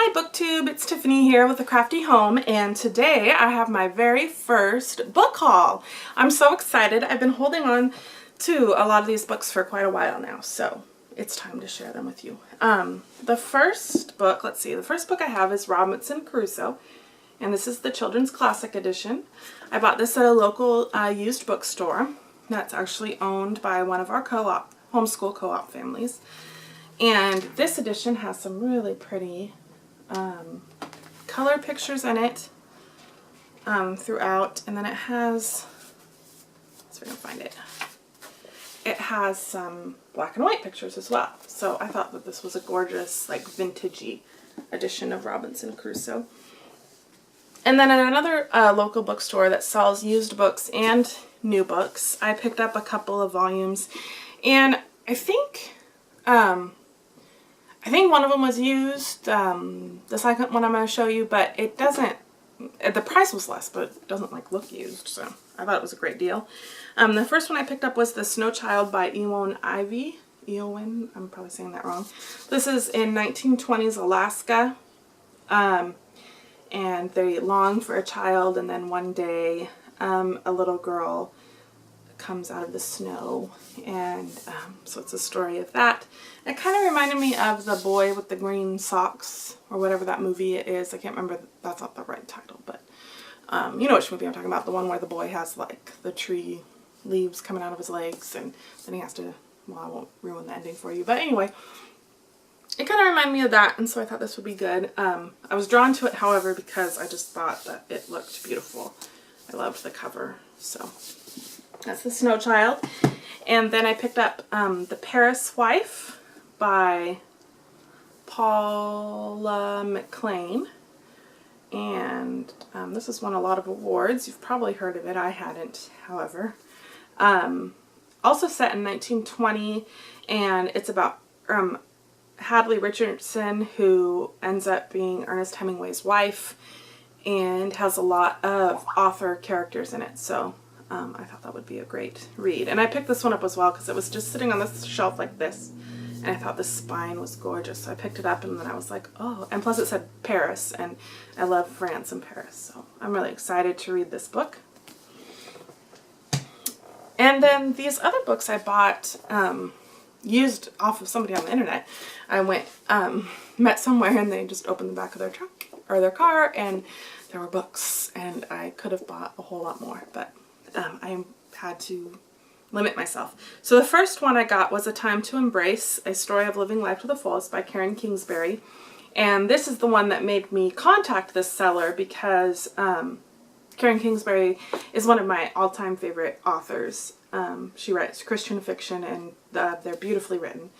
Hi BookTube, it's Tiffany here with The Crafty Home, and today I have my very first book haul. I'm so excited. I've been holding on to a lot of these books for quite a while now, so it's time to share them with you. The first book, the first book I have is Robinson Crusoe, and this is the Children's Classic Edition. I bought this at a local used bookstore that's actually owned by one of our homeschool co-op families. And this edition has some really pretty color pictures in it throughout, and then it has, let's see if I can find it, it has some black and white pictures as well. So I thought that this was a gorgeous, like, vintagey edition of Robinson Crusoe. And then at another local bookstore that sells used books and new books, I picked up a couple of volumes, and I think one of them was used, the second one I'm going to show you, but it doesn't, the price was less, but it doesn't like look used, so I thought it was a great deal. The first one I picked up was The Snow Child by Eowyn Ivey. Eowyn, I'm probably saying that wrong. This is in 1920s Alaska, and they long for a child, and then one day a little girl comes out of the snow, and so it's a story of that. It kind of reminded me of The Boy with the Green Socks, or whatever that movie is. I can't remember, that's not the right title, but you know which movie I'm talking about, the one where the boy has like the tree leaves coming out of his legs, and then he has to, well, I won't ruin the ending for you, but anyway, it kind of reminded me of that, and so I thought this would be good. I was drawn to it, however, because I just thought that it looked beautiful. I loved the cover, so that's The Snow Child. And then I picked up The Paris Wife by Paula McLean. And this has won a lot of awards. You've probably heard of it. I hadn't, however. Also set in 1920, and it's about Hadley Richardson, who ends up being Ernest Hemingway's wife, and has a lot of author characters in it. So I thought that would be a great read. And I picked this one up as well because it was just sitting on this shelf like this, and I thought the spine was gorgeous. So I picked it up, and then I was like, oh, and plus it said Paris, and I love France and Paris. So I'm really excited to read this book. And then these other books I bought used off of somebody on the internet. I went, met somewhere, and they just opened the back of their truck or their car, and there were books, and I could have bought a whole lot more, but I had to limit myself. So the first one I got was A Time to Embrace, A Story of Living Life to the Fullest by Karen Kingsbury. And this is the one that made me contact this seller because Karen Kingsbury is one of my all-time favorite authors. She writes Christian fiction, and they're beautifully written.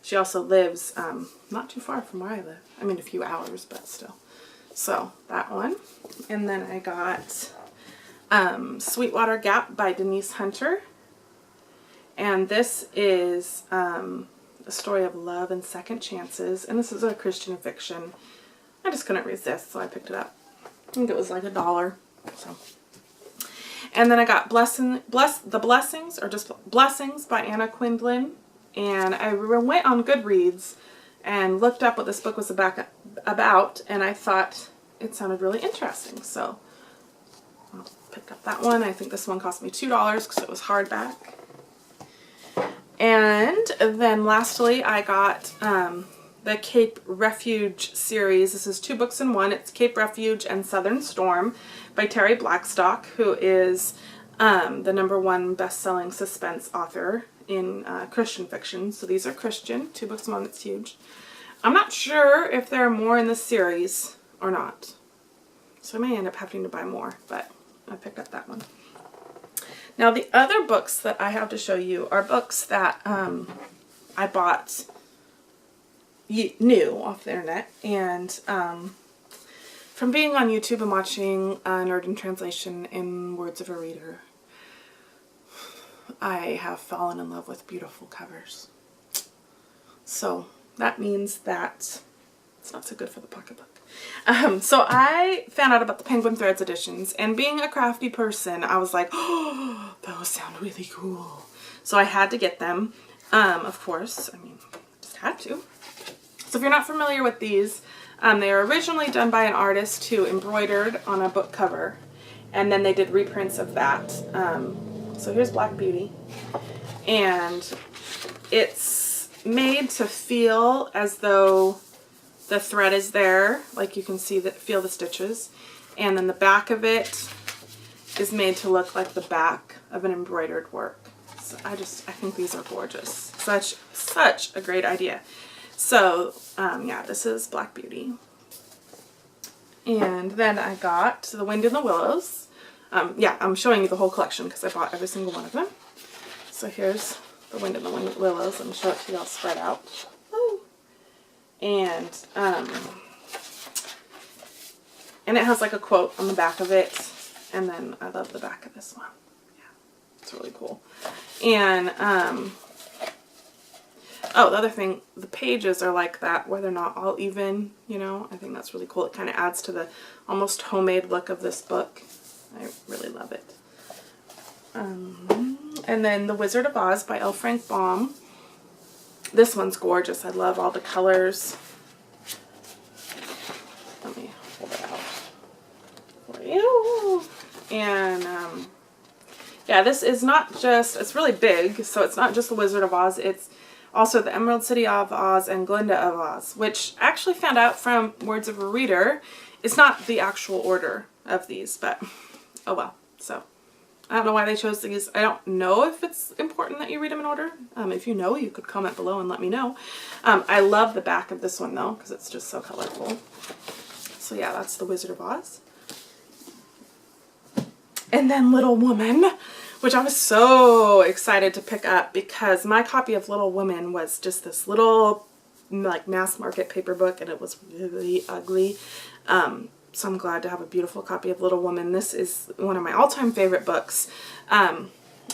She also lives not too far from where I live. I mean, a few hours, but still. So that one. And then I got Sweetwater Gap by Denise Hunter. And this is a story of love and second chances. And this is a Christian fiction. I just couldn't resist, so I picked it up. I think it was like $1. So. And then I got The Blessings, or just Blessings by Anna Quindlen. And I went on Goodreads and looked up what this book was about, and I thought it sounded really interesting. So I picked up that one. I think this one cost me $2 because it was hardback. And then lastly, I got the Cape Refuge series. This is 2 books in one. It's Cape Refuge and Southern Storm by Terry Blackstock, who is the #1 best-selling suspense author in Christian fiction. So these are Christian, 2 books in one. It's huge. I'm not sure if there are more in this series or not, so I may end up having to buy more, but I picked up that one. Now the other books that I have to show you are books that I bought new off the internet, and from being on YouTube and watching Nerd in Translation and Words of a Reader, I have fallen in love with beautiful covers. So that means that it's not so good for the pocketbook. So I found out about the Penguin Threads editions, and being a crafty person, I was like, oh, those sound really cool. So I had to get them, of course. I mean, just had to. So if you're not familiar with these, They were originally done by an artist who embroidered on a book cover, and then they did reprints of that. So here's Black Beauty, and it's made to feel as though the thread is there, like you can see that, feel the stitches, and then the back of it is made to look like the back of an embroidered work. So I think these are gorgeous. Such a great idea. So yeah, this is Black Beauty. And then I got The Wind in the Willows. Yeah, I'm showing you the whole collection because I bought every single one of them. So here's The Wind in the Willows. Let me show it to you all spread out. Woo. And it has like a quote on the back of it. And then I love the back of this one. Yeah, it's really cool. And oh, the other thing, the pages are like that, where they're not all even, you know. I think that's really cool. It kind of adds to the almost homemade look of this book. I really love it. And then The Wizard of Oz by L. Frank Baum. This one's gorgeous. I love all the colors. Let me hold it out for you. And yeah, this is not just, it's really big, so it's not just The Wizard of Oz, it's also The Emerald City of Oz and Glinda of Oz, which I actually found out from Words of a Reader. It's not the actual order of these, but oh well. So I don't know why they chose these. I don't know if it's important that you read them in order. If you know, you could comment below and let me know. I love the back of this one though, because it's just so colorful. So yeah, that's The Wizard of Oz. And then Little Woman, which I was so excited to pick up because my copy of Little Woman was just this little like mass market paper book, and it was really ugly. So I'm glad to have a beautiful copy of Little Woman. This is one of my all-time favorite books. I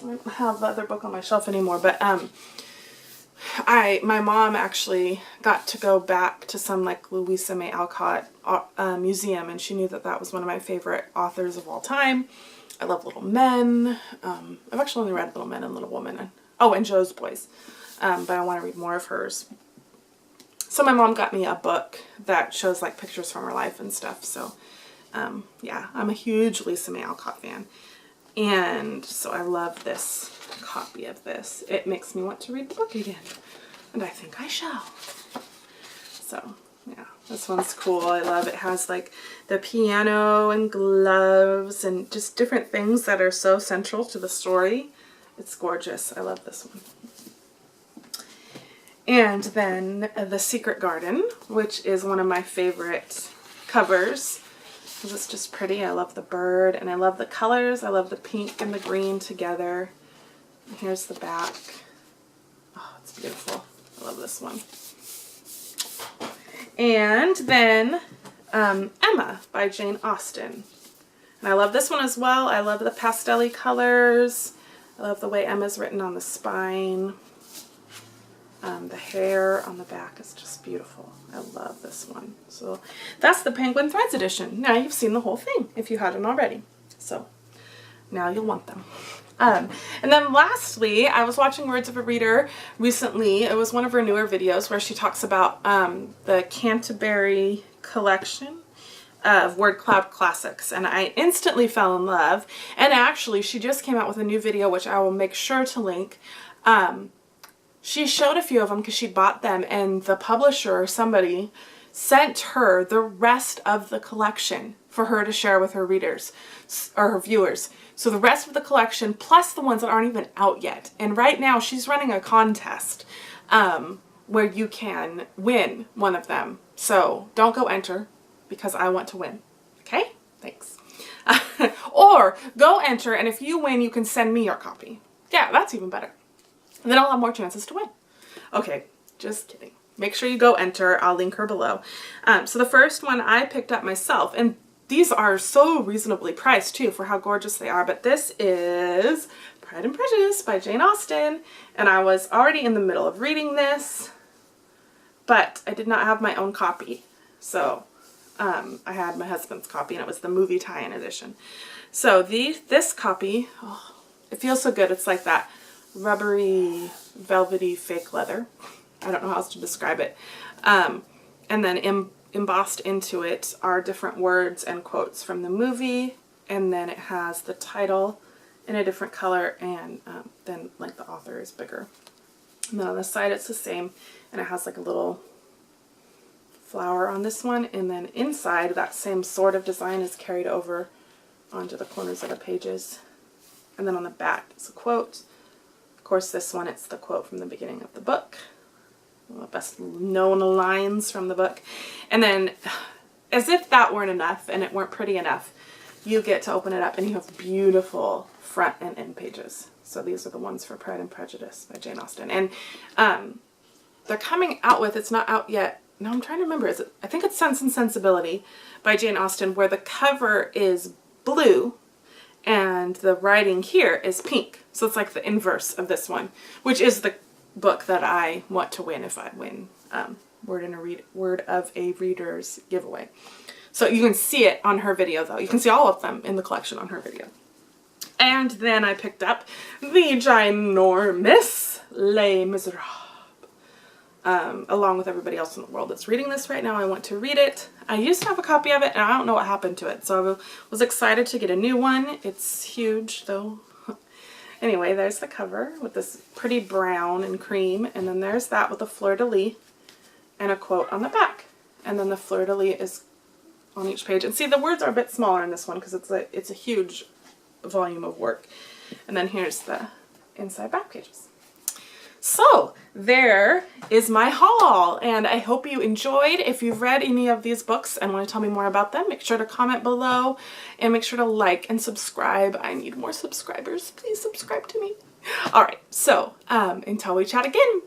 don't have the other book on my shelf anymore, but my mom actually got to go back to some like Louisa May Alcott museum, and she knew that that was one of my favorite authors of all time. I love Little Men. I've actually only read Little Men and Little Woman. And Jo's Boys. But I want to read more of hers. So my mom got me a book that shows like pictures from her life and stuff. So yeah, I'm a huge Louisa May Alcott fan. And so I love this copy of this. It makes me want to read the book again. And I think I shall. So yeah, this one's cool. I love it. It has like the piano and gloves and just different things that are so central to the story. It's gorgeous. I love this one. And then The Secret Garden, which is one of my favorite covers because it's just pretty. I love the bird and I love the colors. I love the pink and the green together. And here's the back. Oh, it's beautiful. I love this one. And then Emma by Jane Austen. And I love this one as well. I love the pastel-y colors. I love the way Emma's written on the spine. The hair on the back is just beautiful. I love this one. So that's the Penguin Threads edition. Now you've seen the whole thing if you hadn't already. So now you'll want them. And then lastly, I was watching Words of a Reader recently. It was one of her newer videos where she talks about the Canterbury collection of Word Cloud Classics, and I instantly fell in love. And actually, she just came out with a new video, which I will make sure to link. She showed a few of them because she bought them, and the publisher or somebody sent her the rest of the collection for her to share with her readers or her viewers. So the rest of the collection plus the ones that aren't even out yet. And right now she's running a contest where you can win one of them. So don't go enter because I want to win. Okay? Thanks. Or go enter, and if you win, you can send me your copy. Yeah, that's even better. And then I'll have more chances to win. Okay, just kidding. Make sure you go enter. I'll link her below. So the first one I picked up myself, and these are so reasonably priced too for how gorgeous they are, but this is Pride and Prejudice by Jane Austen, and I was already in the middle of reading this, but I did not have my own copy, so I had my husband's copy, and it was the movie tie-in edition. So this copy, oh, it feels so good. It's like that rubbery, velvety fake leather. I don't know how else to describe it. And then embossed into it are different words and quotes from the movie, and then it has the title in a different color, and then like the author is bigger. And then on the side it's the same, and it has like a little flower on this one, and then inside that same sort of design is carried over onto the corners of the pages. And then on the back is a quote. Of course, this one, it's the quote from the beginning of the book. One of the best known lines from the book. And then, as if that weren't enough and it weren't pretty enough, you get to open it up and you have beautiful front and end pages. So these are the ones for Pride and Prejudice by Jane Austen. And they're coming out with, it's not out yet, no, I'm trying to remember, I think it's Sense and Sensibility by Jane Austen, where the cover is blue and the writing here is pink. So it's like the inverse of this one, which is the book that I want to win if I win Word of a Reader's giveaway. So you can see it on her video though. You can see all of them in the collection on her video. And then I picked up the ginormous Les Miserables. Along with everybody else in the world that's reading this right now. I want to read it. I used to have a copy of it and I don't know what happened to it. So I was excited to get a new one. It's huge though. Anyway, there's the cover with this pretty brown and cream. And then there's that with a fleur-de-lis and a quote on the back. And then the fleur-de-lis is on each page. And see, the words are a bit smaller in this one because it's a huge volume of work. And then here's the inside back pages. So there is my haul, and I hope you enjoyed. If you've read any of these books and want to tell me more about them, make sure to comment below and make sure to like and subscribe. I need more subscribers. Please subscribe to me. All right, so until we chat again.